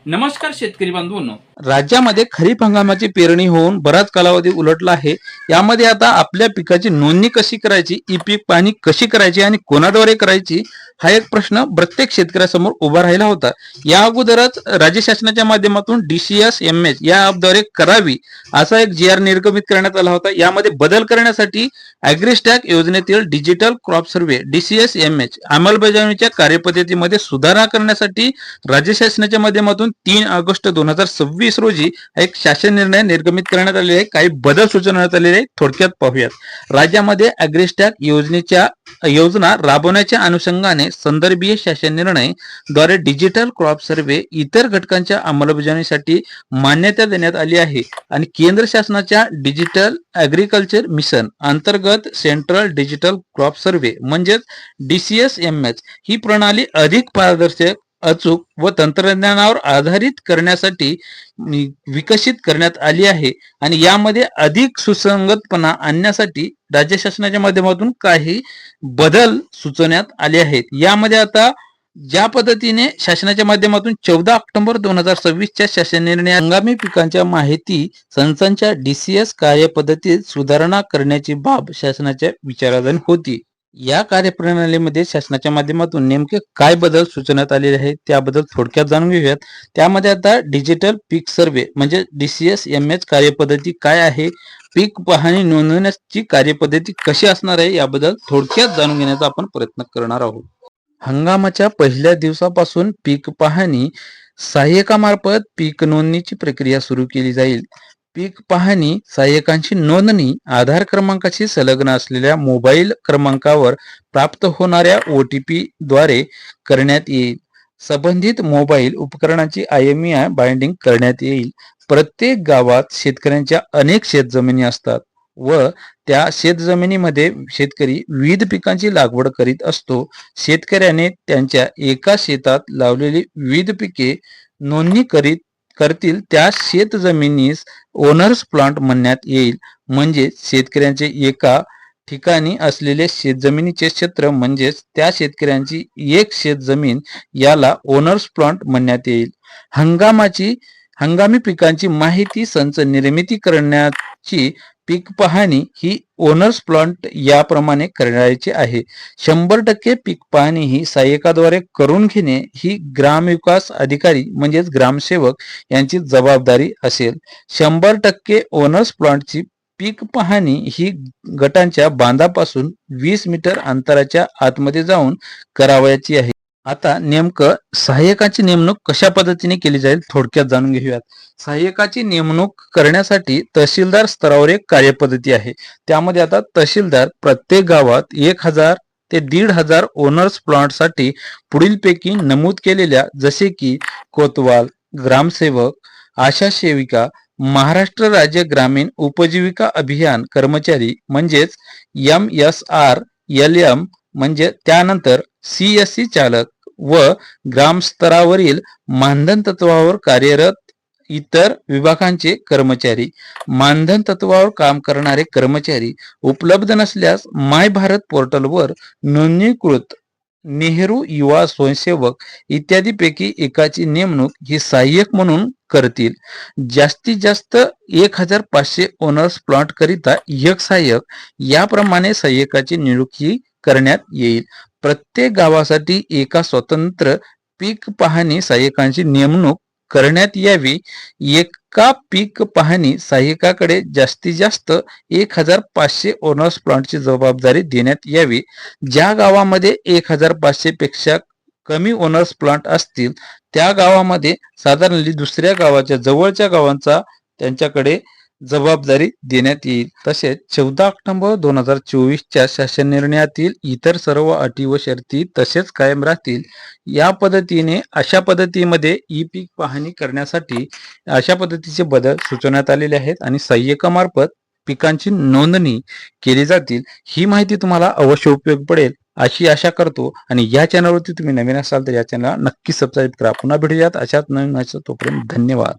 नमस्कार शेतकरी बांधवांनो. राज्यामध्ये खरीप हंगामाची पेरणी होऊन बराच कालावधी उलटला आहे. यामध्ये आता आपल्या पिकाची नोंदणी कशी करायची, ई पीक पाहणी कशी करायची आणि कोणाद्वारे करायची, हा एक प्रश्न प्रत्येक शेतकऱ्यासमोर उभा राहिला होता. या अगोदरच राज्य शासनाच्या माध्यमातून DCS-MS या ॲपद्वारे करावी असा एक GR निर्गमित करण्यात आला होता. यामध्ये बदल करण्यासाठी ॲग्रिस्टॅक योजनेतील डिजिटल क्रॉप सर्व्हे DCS-MS अंमलबजावणीच्या कार्यपद्धतीमध्ये सुधारणा करण्यासाठी राज्य शासनाच्या माध्यमातून 3 ऑगस्ट 2026 रोजी एक शासन निर्णय निर्गमित करण्यात आलेले आहे. काही बदल सुचवण्यात आलेले आहे. थोडक्यात पाहूयात. राज्यामध्ये ॲग्रिस्टॅक योजना राबवण्याच्या अनुषंगाने संदर्भीय शासन निर्णय द्वारे डिजिटल क्रॉप सर्व्हे इतर घटकांच्या अंमलबजावणीसाठी मान्यता देण्यात आली आहे आणि केंद्र शासनाच्या डिजिटल ॲग्रिकल्चर मिशन अंतर्गत सेंट्रल डिजिटल क्रॉप सर्व्हे म्हणजेच DCS-MS ही प्रणाली अधिक पारदर्शक, अचूक व तंत्रज्ञानावर आधारित करण्यासाठी विकसित करण्यात आली आहे आणि यामध्ये अधिक सुसंगतपणा आणण्यासाठी राज्य शासनाच्या माध्यमातून काही बदल सुचवण्यात आले आहेत. यामध्ये आता ज्या पद्धतीने शासनाच्या माध्यमातून 14 ऑक्टोबर 2026च्या शासन निर्णय हंगामी पिकांच्या माहिती संचांच्या DCS कार्यपद्धतीत सुधारणा करण्याची बाब शासनाच्या विचाराधीन होती. या कार्यप्रणालीमध्ये शासनाच्या माध्यमातून नेमके काय बदल सुचवण्यात आलेले आहेत त्याबद्दल थोडक्यात जाणून घेऊयात. त्यामध्ये आता डिजिटल पीक सर्व्हे म्हणजे DCS-MS कार्यपद्धती काय आहे, पीक पाहणी नोंदवण्याची कार्यपद्धती कशी असणार आहे याबद्दल थोडक्यात जाणून घेण्याचा आपण प्रयत्न करणार आहोत. हंगामाच्या पहिल्या दिवसापासून पीक पाहणी सहाय्यकामार्फत पीक नोंदणीची प्रक्रिया सुरू केली जाईल. पीक पाहणी सहाय्यकांची नोंदणी आधार क्रमांकाशी संलग्न असलेल्या मोबाईल क्रमांकावर प्राप्त होणाऱ्या OTP द्वारे करण्यात येईल. संबंधित मोबाईल उपकरणांची IMEI बाइंडिंग करण्यात येईल. प्रत्येक गावात शेतकऱ्यांच्या अनेक शेतजमिनी असतात व त्या शेतजमिनीमध्ये शेतकरी विविध पिकांची लागवड करीत असतो. शेतकऱ्याने त्यांच्या एका शेतात लावलेली विविध पिके नोंदणी करतील त्या शेतजमिनीस ओनर्स प्लॉट म्हणण्यात येईल. म्हणजे शेतकऱ्यांचे एका ठिकाणी असलेले शेतजमिनीचे क्षेत्र म्हणजेच त्या शेतकऱ्यांची एक शेतजमीन याला ओनर्स प्लॉट म्हणण्यात येईल. हंगामी पिकांची माहिती संच निर्मिती करण्याची पीक पाहणी ही ओनर्स प्लॉट याप्रमाणे करायची आहे. 100% पीक पाहणी ही सहाय्यकाद्वारे करून घेणे ही ग्रामविकास अधिकारी म्हणजेच ग्रामसेवक यांची जबाबदारी असेल. 100% ओनर्स प्लॉटची पीक पाहणी ही गटांच्या बांधापासून 20 मीटर अंतराच्या आतमध्ये जाऊन करावयाची आहे. आता नेमकं सहाय्यकाची नेमणूक कशा पद्धतीने केली जाईल थोडक्यात जाणून घेऊयात. सहाय्यकाची नेमणूक करण्यासाठी तहसीलदार स्तरावर एक कार्यपद्धती आहे. त्यामध्ये आता तहसीलदार प्रत्येक गावात 1000 ते 1500 ओनर्स प्लॉटसाठी पुढीलपैकी नमूद केलेल्या जसे की कोतवाल, ग्रामसेवक, आशा सेविका, महाराष्ट्र राज्य ग्रामीण उपजीविका अभियान कर्मचारी म्हणजेच MSRLM म्हणजे त्यानंतर CSC चालक व ग्रामस्तरावरील मानधन तत्वावर कार्यरत इतर विभागांचे कर्मचारी. मानधन तत्वावर काम करणारे कर्मचारी उपलब्ध नसल्यास माय भारत पोर्टलवर नोंदणीकृत नेहरू युवा स्वयंसेवक इत्यादीपैकी एकाची नेमणूक ही सहाय्यक म्हणून करतील. जास्तीत जास्त 1500 ओनर्स प्लॉट करिता एक सहाय्यक याप्रमाणे सहाय्यकाची नियुक्ती करण्यात येईल. प्रत्येक गावासाठी एका स्वतंत्र पीक पाहणी सहाय्यकांची नेमणूक करण्यात यावी. एका पीक पाहणी सहाय्यकाकडे जास्तीत जास्त 1500 ओनर्स प्लॉटची जबाबदारी देण्यात यावी. ज्या गावामध्ये 1500 पेक्षा कमी ओनर्स प्लॉट असतील त्या गावामध्ये साधारणतः दुसऱ्या गावाच्या जवळच्या गावांचा त्यांच्याकडे जबाबदारी देण्यात येईल. तसेच 14 ऑक्टोबर 2024च्या शासन निर्णयातील इतर सर्व अटी व शर्ती तसेच कायम राहतील. या पद्धतीने अशा पद्धतीमध्ये ई पीक पाहणी करण्यासाठी अशा पद्धतीचे बदल सुचवण्यात आलेले आहेत आणि सहाय्यकामार्फत पिकांची नोंदणी केली जातील. ही माहिती तुम्हाला अवश्य उपयोग पडेल अशी आशा करतो आणि या चॅनलवरती तुम्ही नवीन असाल तर या चॅनलला नक्की सबस्क्राईब करा. पुन्हा भेटूयात अशाच नवीन माहिती. तोपर्यंत धन्यवाद.